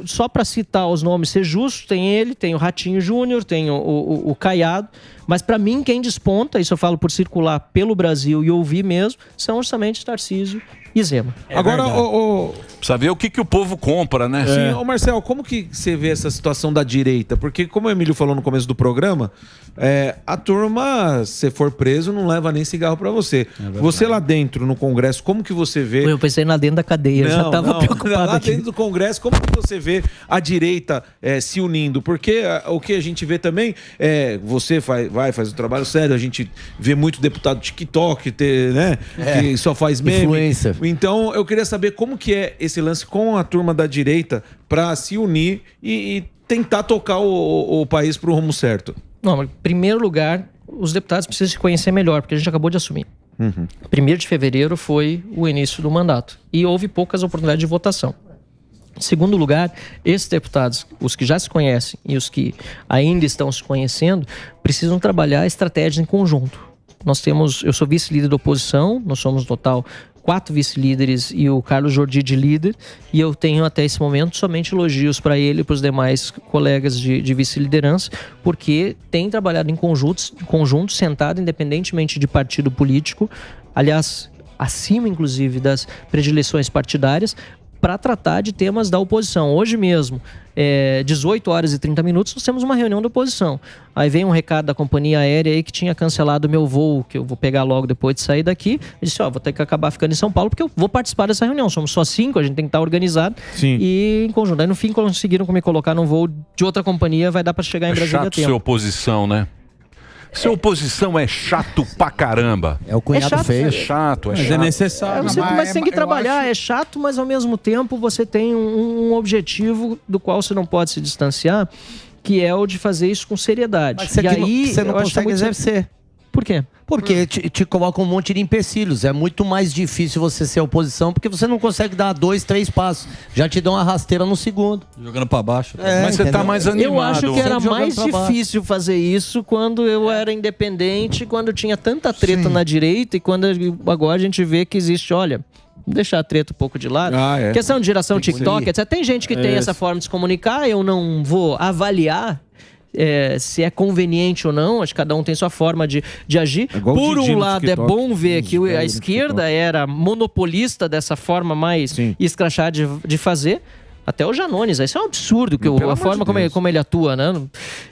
só para citar os nomes, ser justo, tem ele, tem o Ratinho Júnior, tem o Caiado, mas para mim quem desponta, isso eu falo por circular pelo Brasil e ouvir mesmo, são justamente Tarcísio e Zema. Agora, precisa ver o que o povo compra, né? Sim, ô Marcel, como que você vê essa situação da direita? Porque, como o Emílio falou no começo do programa, a turma, se for preso, não leva nem cigarro pra você. Você lá dentro, no Congresso, como que você vê... Eu pensei lá dentro da cadeia, eu já estava preocupado lá aqui. dentro do Congresso, como que você vê a direita se unindo? Porque o que a gente vê também, você faz o trabalho sério, a gente vê muito deputado TikTok, né, que só faz meme. Influencer. Então, eu queria saber como que é esse lance com a turma da direita para se unir e tentar tocar o país para o rumo certo. Não, mas, em primeiro lugar, os deputados precisam se conhecer melhor, porque a gente acabou de assumir. 1º de fevereiro foi o início do mandato e houve poucas oportunidades de votação. Em segundo lugar, esses deputados, os que já se conhecem e os que ainda estão se conhecendo, precisam trabalhar estratégias em conjunto. Eu sou vice-líder da oposição, nós somos no total 4 vice-líderes e o Carlos Jordi de líder, e eu tenho até esse momento somente elogios para ele e para os demais colegas de vice-liderança, porque tem trabalhado em conjunto, sentado independentemente de partido político, aliás, acima inclusive das predileções partidárias, para tratar de temas da oposição. Hoje mesmo, 18 horas e 30 minutos, nós temos uma reunião da oposição. Aí vem um recado da companhia aérea aí que tinha cancelado o meu voo, que eu vou pegar logo depois de sair daqui. Eu disse, vou ter que acabar ficando em São Paulo, porque eu vou participar dessa reunião. Somos só 5, a gente tem que estar organizado. Sim. E em conjunto. Aí no fim conseguiram me colocar num voo de outra companhia, vai dar para chegar em Brasília a chato tempo. ser oposição, né? Ser oposição é chato pra caramba. É o cunhado feio. É chato, Mas é necessário. Mas tem que trabalhar, é chato, mas ao mesmo tempo você tem um objetivo do qual você não pode se distanciar, que é o de fazer isso com seriedade. Mas você não consegue exercer. Por quê? Porque te coloca um monte de empecilhos. É muito mais difícil você ser oposição, porque você não consegue dar 2, 3 passos. Já te dão uma rasteira no segundo. Jogando pra baixo. Mas você tá mais animado. Eu acho que era Sempre mais jogando pra baixo. difícil fazer isso quando eu era independente, quando tinha tanta treta na direita, e quando agora a gente vê que existe, olha... deixar a treta um pouco de lado. Questão de geração TikTok, etc. Tem gente que tem essa forma de se comunicar, eu não vou avaliar se é conveniente ou não, acho que cada um tem sua forma de agir. Por um lado, é bom ver que a esquerda era monopolista dessa forma mais escrachada de fazer. Até o Janones, isso é um absurdo, que a forma como ele atua, né?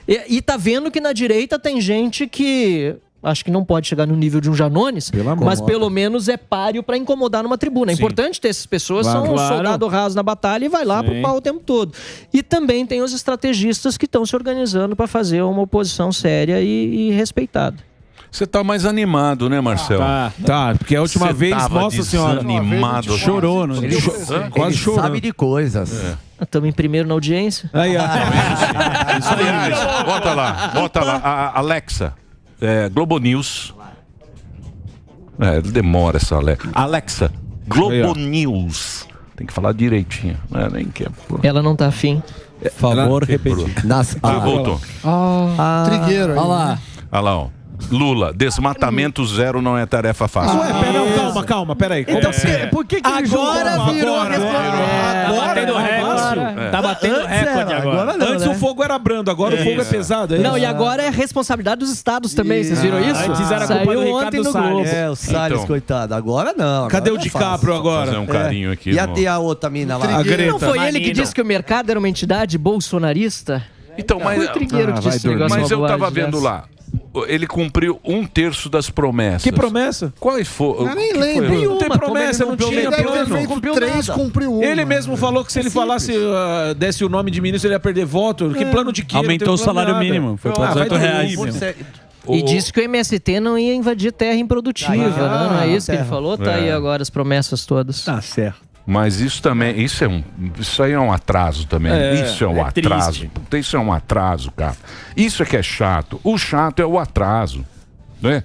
E tá vendo que na direita tem gente que... acho que não pode chegar no nível de um Janones, mas pelo menos é páreo para incomodar numa tribuna. É importante ter essas pessoas, são um soldado raso na batalha e vai lá pro pau o tempo todo. E também tem os estrategistas que estão se organizando para fazer uma oposição séria e respeitada. Você tá mais animado, né, Marcel? Tá, porque a última vez, nossa senhora, animado, chorou, não Ele quase chorou. sabe de coisas. Estamos em primeiro na audiência. Aliás, bota lá, a Alexa. Globo News. Demora essa Alexa. Alexa, Globo News. Tem que falar direitinho. Nem quer. Ela não tá afim. Favor, repetir. Voltou. Trigueiro aí. Olha lá. Olha lá, ó. Lula, desmatamento zero não é tarefa fácil. Calma, peraí. Então, por que ele Agora virou Tá batendo recorde. Tá batendo recorde agora. Antes o fogo era era brando, agora o fogo é pesado. Não, e agora é responsabilidade dos estados também, vocês viram isso? Antes era culpa Saiu do ontem Ricardo no Globo. Salles. O Salles, Então. coitado. Agora não. Cadê agora o é DiCaprio fácil. agora? Fazer um carinho aqui. E a outra mina lá? A Greta. Não foi ele que Manino. disse que o mercado era uma entidade bolsonarista? Então, Foi o Trigueiro que vai disse esse negócio. mas uma eu tava bobagem vendo dessa. lá. Ele cumpriu 1/3 das promessas. Que promessa? Quais foram? Eu nem lembro. Não tem Nenhuma, promessa, como não ele tinha Ele deve ter plano. feito 3, cumpriu 1. Ele mesmo falou que se ele falasse, desse o nome de ministro, ele ia perder voto. Que plano de quê? Aumentou Não o tem plano salário nada. mínimo, foi para vai R$18. dormir. E disse que o MST não ia invadir terra improdutiva, né? Não é isso que ele falou? Tá aí agora as promessas todas. Tá certo. Mas isso também, isso aí é um atraso também. Isso é um atraso. triste. Puta, isso é um atraso, cara. Isso é que é chato. O chato é o atraso, né?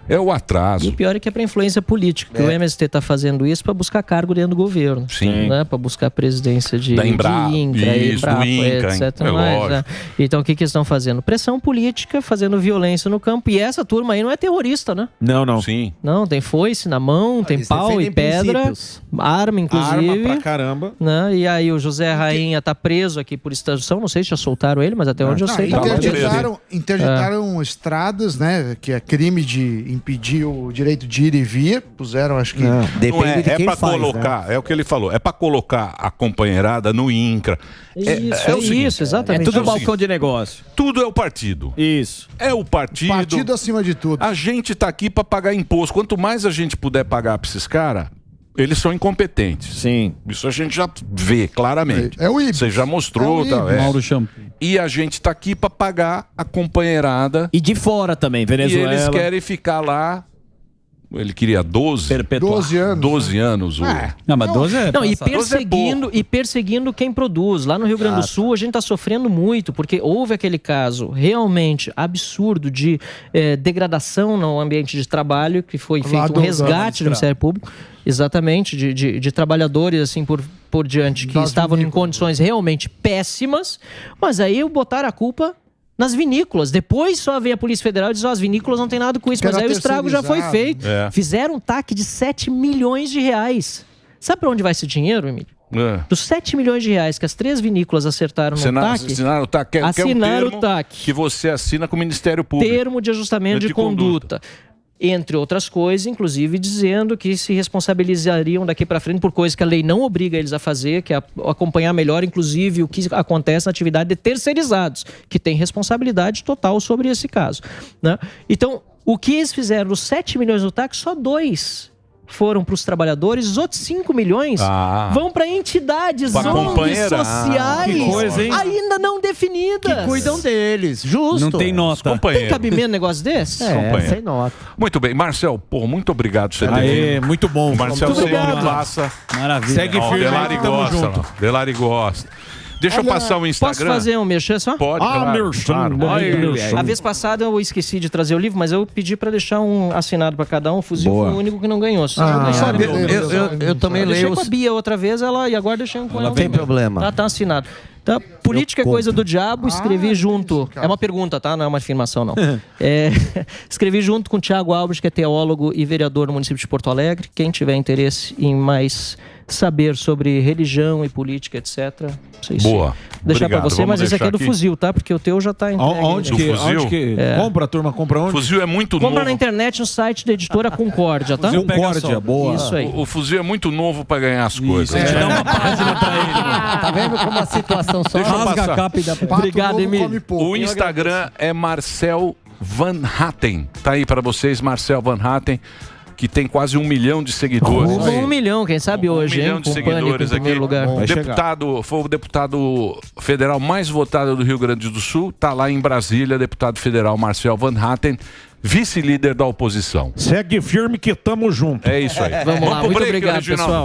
É o E atraso. o pior é que é para influência política, que o MST tá fazendo isso para buscar cargo dentro do governo. Sim. Né? Para buscar a presidência de Embrapa, INCRA, isso, Embrapa, do INCRA, etc. é mais, lógico. né? Então o que eles estão fazendo? Pressão política, fazendo violência no campo. E essa turma aí não é terrorista, né? Não. Sim. Não, tem foice na mão, tem eles pau e defendem pedra, princípios. arma inclusive. Arma pra caramba. Né? E aí o José Rainha tá preso aqui por extradição, não sei se já soltaram ele, mas até onde eu sei tá lá preso. Interditaram estradas, né? Que é crime de impedir o direito de ir e vir. Puseram, acho que. Depende Não é, de é quem pra faz, colocar, é o que ele falou, é pra colocar a companheirada no INCRA. Isso, o seguinte, isso, exatamente. É tudo É o balcão seguinte. de negócio. Tudo é o partido. Isso. É o partido. Partido acima de tudo. A gente tá aqui pra pagar imposto. Quanto mais a gente puder pagar pra esses caras, eles são incompetentes. Sim. Isso a gente já vê claramente. É o IBIS. Você já mostrou, É o tá? IBIS. Mauro Champ. E a gente tá aqui pra pagar a companheirada. E de fora também, E Venezuela. eles querem ficar lá. Ele queria 12. Perpetuar. 12 anos. 12 anos. Não, mas 12 é... Não, e passado. perseguindo quem produz. Lá no Rio Grande do Sul, a gente está sofrendo muito, porque houve aquele caso realmente absurdo de degradação no ambiente de trabalho, que foi feito um resgate do Ministério Público, exatamente, de trabalhadores assim por diante, que estavam em condições realmente péssimas, mas aí botaram a culpa nas vinícolas. Depois só veio a Polícia Federal e diz: as vinícolas não tem nada com isso, Que mas era aí o estrago já foi terceirizado. feito. É. Fizeram um TAC de 7 milhões de reais. Sabe para onde vai esse dinheiro, Emílio? Dos 7 milhões de reais que as 3 vinícolas acertaram no TAC, Assinaram o TAC. Que é um assinaram termo o TAC. que você assina com o Ministério Público. Termo de ajustamento de conduta. Entre outras coisas, inclusive dizendo que se responsabilizariam daqui para frente por coisas que a lei não obriga eles a fazer, que é acompanhar melhor, inclusive, o que acontece na atividade de terceirizados, que tem responsabilidade total sobre esse caso. Né? Então, o que eles fizeram, os 7 milhões do TAC, só 2 foram para os trabalhadores, os outros 5 milhões vão para entidades, Pra ONGs companheira. sociais, Que coisa, hein? ainda não definidas. Que cuidam deles, justo. Não tem nota. Tem Companheiro. cabimento um negócio desse? companheiro. sem nota. Muito bem. Marcel, pô, muito obrigado por você ter Aê, vindo. muito bom. O Marcel Muito sempre obrigado. passa. Maravilha. Segue Ó, o firme, Delari tamo gosta. junto. Ó. Delari gosta. Deixa eu passar o Instagram. Posso fazer um mexer só? Pode, claro. A vez passada eu esqueci de trazer o livro, mas eu pedi para deixar um assinado para cada um. O Fuzil foi o único que não ganhou. Se já ganharam, Eu também eu deixei leio com a os... Bia outra vez, e agora deixei um com ela. Sem problema. Tá assinado. Tá, política é coisa do diabo, escrevi junto. É uma pergunta, tá? Não é uma afirmação, não. Escrevi junto com o Thiago Alves, que é teólogo e vereador no município de Porto Alegre. Quem tiver interesse em mais saber sobre religião e política, etc. Não sei se Boa. deixar para Obrigado. você, Vamos mas esse aqui é do deixar aqui. Fuzil, tá? Porque o teu já tá entregue. Onde Do que, fuzil? onde que compra, a turma compra onde? Fuzil é muito Compra novo. na internet no site da editora Concórdia, tá? Concórdia, boa. Isso aí. O fuzil é muito novo para ganhar as coisas. Dá uma página pra ele. Tá vendo como a situação só... Deixa eu Rasga passar. a capa e dá pra... Pato Obrigado, novo Emílio. come pouco. O Instagram é Marcel Van Hatten. Tá aí para vocês, Marcel Van Hatten, que tem quase 1 milhão de seguidores. Rumo a 1 milhão, quem sabe hoje, 1 milhão hein? de Com o Pânico em seguidores aqui. primeiro lugar. Vai Deputado, foi o deputado federal mais votado do Rio Grande do Sul. Tá lá em Brasília, deputado federal Marcel Van Hatten, vice-líder da oposição. Segue firme que tamo junto. É isso aí. Vamos lá, pro muito break, obrigado, Reginaldo. pessoal.